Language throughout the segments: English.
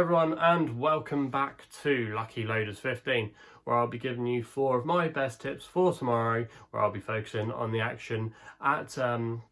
everyone, and welcome back to Lucky Loaders 15, where I'll be giving you 4 of my best tips for tomorrow, where I'll be focusing on the action at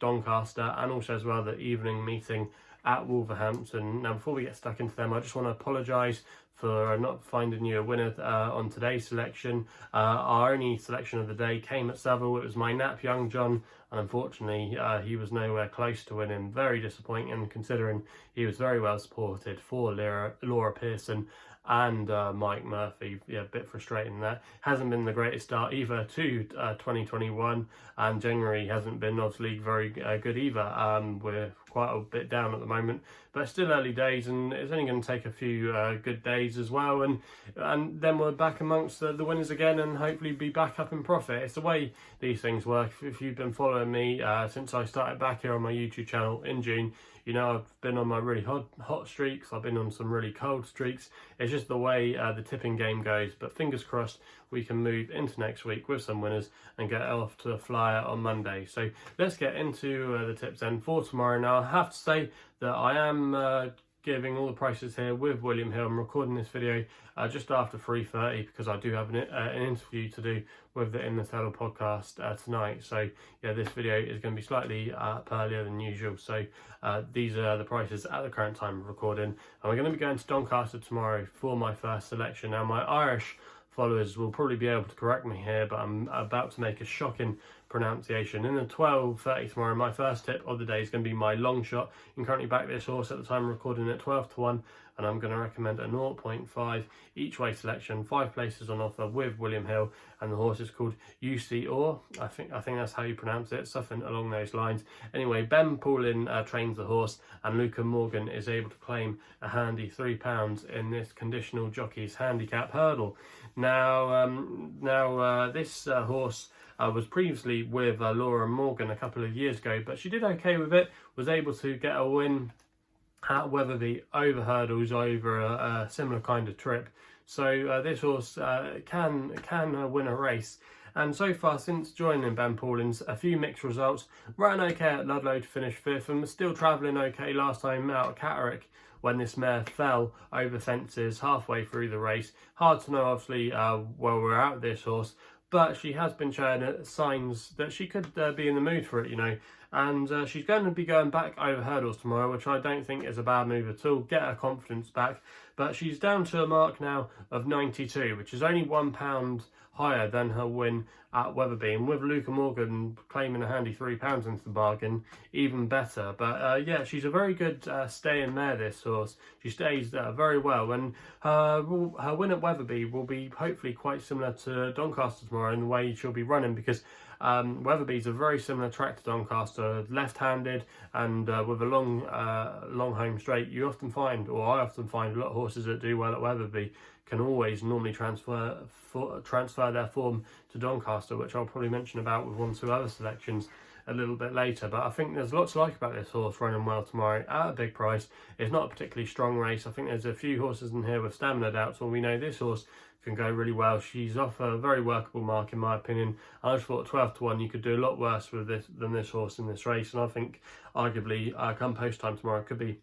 Doncaster and also as well the evening meeting at Wolverhampton. Now, before we get stuck into them, I just want to apologise for not finding you a winner on today's selection. Our only selection of the day came at Seville. It was my NAPP Young John, and unfortunately he was nowhere close to winning. Very disappointing, considering he was very well supported for Laura Pearson and Mike Murphy. Yeah, a bit frustrating that. Hasn't been the greatest start either to 2021, and January hasn't been obviously very good either. We're quite a bit down at the moment, but still early days, and it's only going to take a few good days as well, and then we're back amongst the winners again, and hopefully be back up in profit. It's the way these things work. If you've been following me since I started back here on my YouTube channel in June, you know I've been on my really hot streaks, I've been on some really cold streaks. It's just the way the tipping game goes, but fingers crossed we can move into next week with some winners and get off to a flyer on Monday. So let's get into the tips then for tomorrow. Now, I have to say that I am giving all the prices here with William Hill. I'm recording this video just after 3:30 because I do have an interview to do with the In the Saddle podcast tonight. So yeah, this video is going to be slightly earlier than usual. So these are the prices at the current time of recording. And we're going to be going to Doncaster tomorrow for my first selection. Now, my Irish followers will probably be able to correct me here, but I'm about to make a shocking pronunciation. In the 12:30 tomorrow, my first tip of the day is going to be my Longshot. You can currently back this horse at the time of recording at 12-1, and I'm going to recommend a 0.5 each way selection, 5 places on offer with William Hill, and the horse is called Uisce. I think that's how you pronounce it, something along those lines. Anyway, Ben Paulin trains the horse, and Luca Morgan is able to claim a handy £3 in this conditional jockey's handicap hurdle. Now, this horse was previously with Laura Morgan a couple of years ago, but she did okay with it, was able to get a win at Wetherby over hurdles over a similar kind of trip. So this horse can win a race. And so far, since joining Ben Paulin's, a few mixed results. Ran okay at Ludlow to finish 5th, and was still travelling okay last time out at Catterick when this mare fell over fences halfway through the race. Hard to know, obviously, where we're at with this horse, but she has been showing signs that she could be in the mood for it, you know. And she's going to be going back over hurdles tomorrow, which I don't think is a bad move at all. Get her confidence back. But she's down to a mark now of 92, which is only £1 higher than her win at Wetherby. And with Luca Morgan claiming a handy £3 into the bargain, even better. But yeah, she's a very good staying mare, this horse. She stays very well. And her win at Wetherby will be hopefully quite similar to Doncaster tomorrow in the way she'll be running, because Wetherby's a very similar track to Doncaster, left-handed, and with a long home straight. You often find, or I often find, a lot of horses that do well at Wetherby can always normally transfer their form to Doncaster, which I'll probably mention about with 1 or 2 other selections a little bit later. But I think there's lots to like about this horse running well tomorrow at a big price. It's not a particularly strong race. I think there's a few horses in here with stamina doubts, and we know this horse can go really well. She's off a very workable mark in my opinion. I just thought 12-1 you could do a lot worse with this than this horse in this race, and I think arguably come post time tomorrow it could be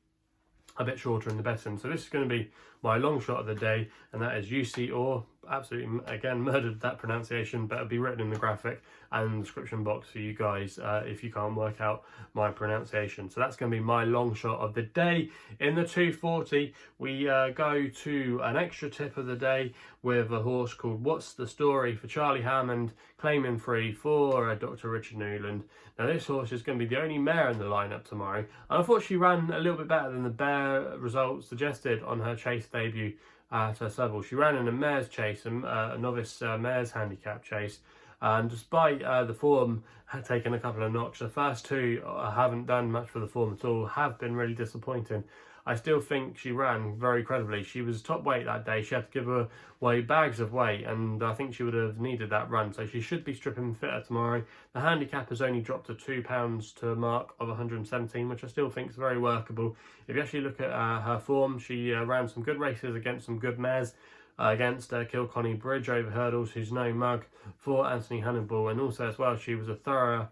a bit shorter in the betting. So this is going to be my long shot of the day, and that is Uisce, or absolutely again murdered that pronunciation, but it'll be written in the graphic and description box for you guys if you can't work out my pronunciation. So that's going to be my long shot of the day. In the 240 we go to an extra tip of the day with a horse called Whatsdastory for Charlie Hammond, claiming free for Dr. Richard Newland. Now, this horse is going to be the only mare in the lineup tomorrow, and I thought she ran a little bit better than the bare results suggested on her chase debut at Seville. She ran in a mare's chase, a novice mare's handicap chase, and despite the form had taken a couple of knocks, the first 2 haven't done much for the form at all, have been really disappointing. I still think she ran very credibly. She was top weight that day. She had to give away bags of weight, and I think she would have needed that run. So she should be stripping fitter tomorrow. The handicap has only dropped to £2 to a mark of 117, which I still think is very workable. If you actually look at her form, she ran some good races against some good mares. Against Kilconny Bridge over hurdles, who's no mug for Anthony Hannibal, and also as well she was a thorough.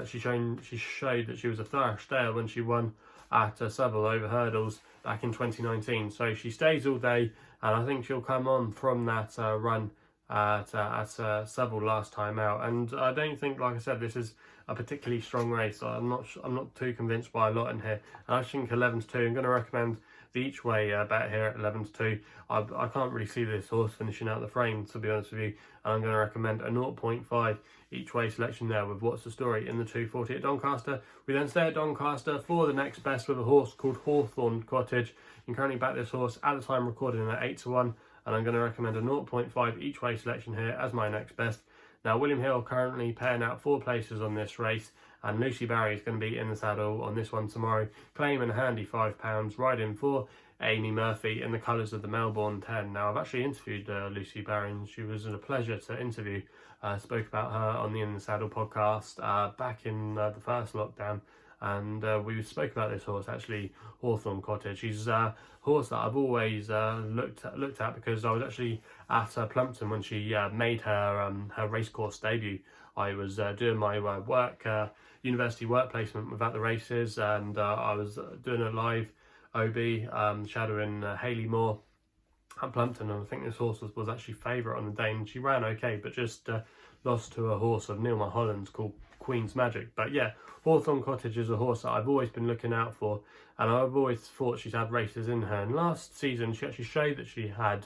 She showed that she was a thorough stayer when she won at Seville over hurdles back in 2019. So she stays all day, and I think she'll come on from that run at Seville last time out. And I don't think, like I said, this is a particularly strong race. I'm not too convinced by a lot in here. And I think 11 to 2. I'm going to recommend the each way bet here at 11 to 2. I can't really see this horse finishing out the frame, to be honest with you. And I'm going to recommend a 0.5 each way selection there with Whatsdastory in the 240 at Doncaster. We then stay at Doncaster for the next best with a horse called Hawthorn Cottage. You can currently back this horse at the time recording at 8 to 1. And I'm going to recommend a 0.5 each way selection here as my next best. Now, William Hill currently paying out 4 places on this race, and Lucy Barry is going to be in the saddle on this one tomorrow, claiming a handy £5, riding for Amy Murphy in the colours of the Melbourne 10. Now, I've actually interviewed Lucy Barry, and she was a pleasure to interview. Spoke about her on the In the Saddle podcast back in the first lockdown. And we spoke about this horse, actually, Hawthorn Cottage. She's a horse that I've always looked at because I was actually at Plumpton when she made her racecourse debut. I was doing my university work placement without the races, and I was doing a live OB shadowing Hayley Moore at Plumpton, and I think this horse was actually favourite on the day, and she ran okay, but just lost to a horse of Neil Mulholland's called Queen's Magic. But yeah, Hawthorn Cottage is a horse that I've always been looking out for, and I've always thought she's had races in her. And last season, she actually showed that she had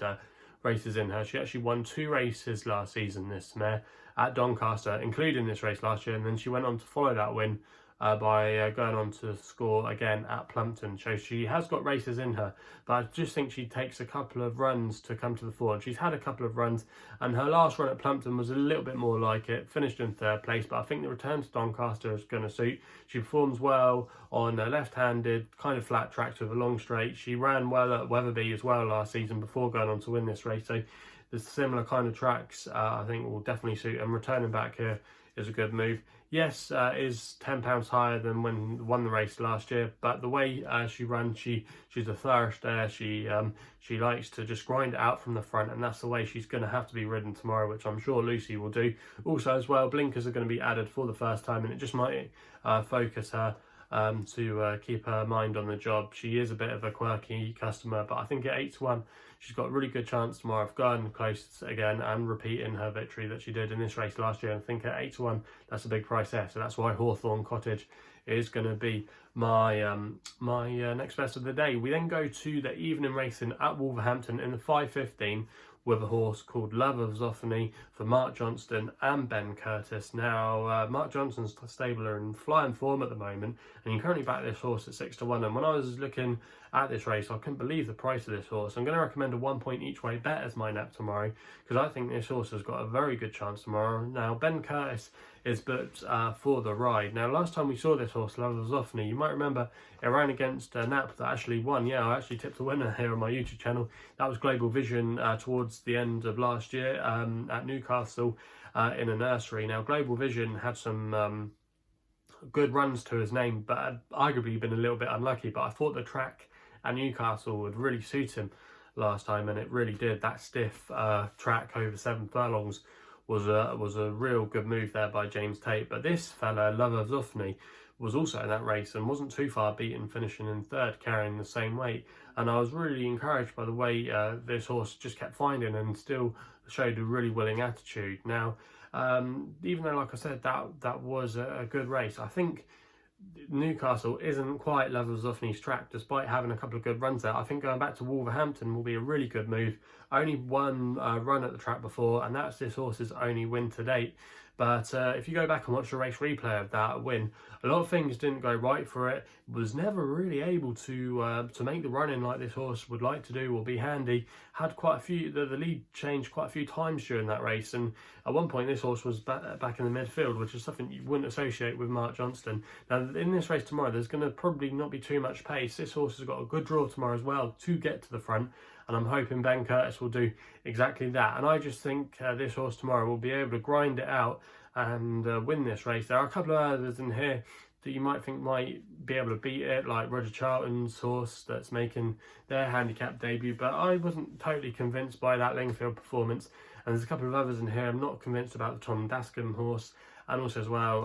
races in her. She actually won 2 races last season, this mare, at Doncaster, including this race last year, and then she went on to follow that win by going on to score again at Plumpton. So she has got races in her, but I just think she takes a couple of runs to come to the fore. She's had a couple of runs, and her last run at Plumpton was a little bit more like it, finished in 3rd place, but I think the return to Doncaster is going to suit. She performs well on a left-handed, kind of flat tracks with a long straight. She ran well at Wetherby as well last season before going on to win this race, so the similar kind of tracks I think will definitely suit, and returning back here is a good move. Yes, is £10 higher than when won the race last year, but the way she runs, she's a thirst there. She likes to just grind it out from the front, and that's the way she's going to have to be ridden tomorrow, which I'm sure Lucy will do. Also as well, blinkers are going to be added for the first time, and it just might focus her to keep her mind on the job. She is a bit of a quirky customer, but I think at 8 to 1, she's got a really good chance tomorrow of going close again and repeating her victory that she did in this race last year. And I think at 8 to 1, that's a big price there. So that's why Hawthorn Cottage is going to be my next best of the day. We then go to the evening racing at Wolverhampton in the 5:15 with a horse called Love of Zoffany for Mark Johnston and Ben Curtis. Now, Mark Johnston's stable are in flying form at the moment, and you currently back this horse at 6 to 1. And when I was looking at this race, I couldn't believe the price of this horse. I'm going to recommend a 1 point each way bet as my NAPP tomorrow, because I think this horse has got a very good chance tomorrow. Now, Ben Curtis is booked for the ride. Now, last time we saw this horse, Love of Zoffany, you might remember it ran against NAPP that actually won. Yeah, I actually tipped a winner here on my YouTube channel. That was Global Vision towards the end of last year at Newcastle in a nursery. Now, Global Vision had some good runs to his name, but had arguably been a little bit unlucky. But I thought the track at Newcastle would really suit him last time, and it really did. That stiff track over 7 furlongs was a real good move there by James Tate. But this fella, Love of Zoffany, was also in that race and wasn't too far beaten, finishing in 3rd, carrying the same weight. And I was really encouraged by the way this horse just kept finding and still showed a really willing attitude. Now, even though, like I said, that was a good race, I think Newcastle isn't quite Love of Zoffany's track, despite having a couple of good runs there. I think going back to Wolverhampton will be a really good move. Only one run at the track before, and that's this horse's only win to date. But if you go back and watch the race replay of that win, a lot of things didn't go right for it. Was never really able to make the run-in like this horse would like to do or be handy. Had quite a few, the lead changed quite a few times during that race. And at one point, this horse was back in the midfield, which is something you wouldn't associate with Mark Johnston. Now, in this race tomorrow, there's going to probably not be too much pace. This horse has got a good draw tomorrow as well to get to the front. And I'm hoping Ben Curtis will do exactly that. And I just think this horse tomorrow will be able to grind it out and win this race. There are a couple of others in here that you might think might be able to beat it, like Roger Charlton's horse that's making their handicap debut. But I wasn't totally convinced by that Lingfield performance. And there's a couple of others in here I'm not convinced about. The Tom Dascombe horse And also as well,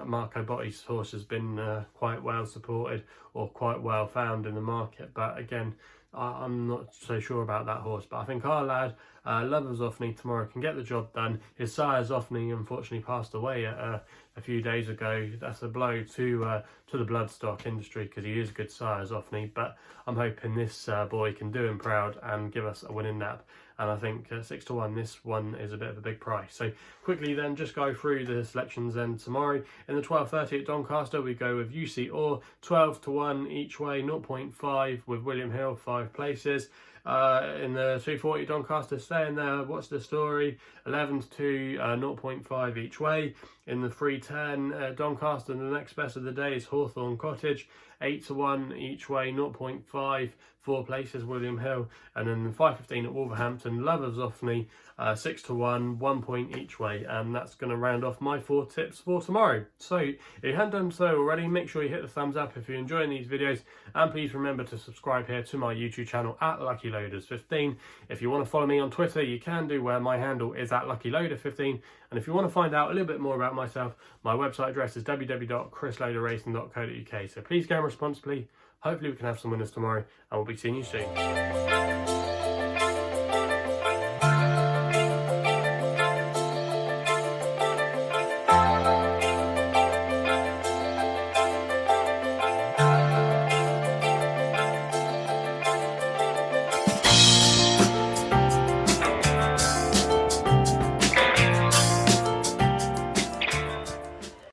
Marco Botti's horse has been quite well supported or quite well found in the market. But again, I'm not so sure about that horse. But I think our lad, Love of Zoffany, tomorrow can get the job done. His sire Zoffany unfortunately passed away a few days ago. That's a blow to the bloodstock industry, because he is a good sire, Zoffany. But I'm hoping this boy can do him proud and give us a winning NAPP. And I think 6-1, this one is a bit of a big price. So quickly then, just go through the selections then tomorrow. In the 12:30 at Doncaster, we go with Uisce or 12-1 each way, 0.5 with William Hill, 5 places. In the 2:40 Doncaster, stay in there, Whatsdastory, 11-2, 0.5 each way. In the 3:10 Doncaster, the next best of the day is Hawthorn Cottage, 8-1 each way, 0.5, 4 places, William Hill. And then the 5:15 at Wolverhampton, Love of Zoffany, 6-1, 1 point each way. And that's going to round off my 4 tips for tomorrow. So if you haven't done so already, make sure you hit the thumbs up if you're enjoying these videos, and please remember to subscribe here to my YouTube channel at LuckyLoaders15. If you want to follow me on Twitter, you can do, where my handle is at LuckyLoader15. And if you want to find out a little bit more about myself, my website address is www.chrisloaderracing.co.uk. So please game responsibly. Hopefully we can have some winners tomorrow, and we'll be seeing you soon.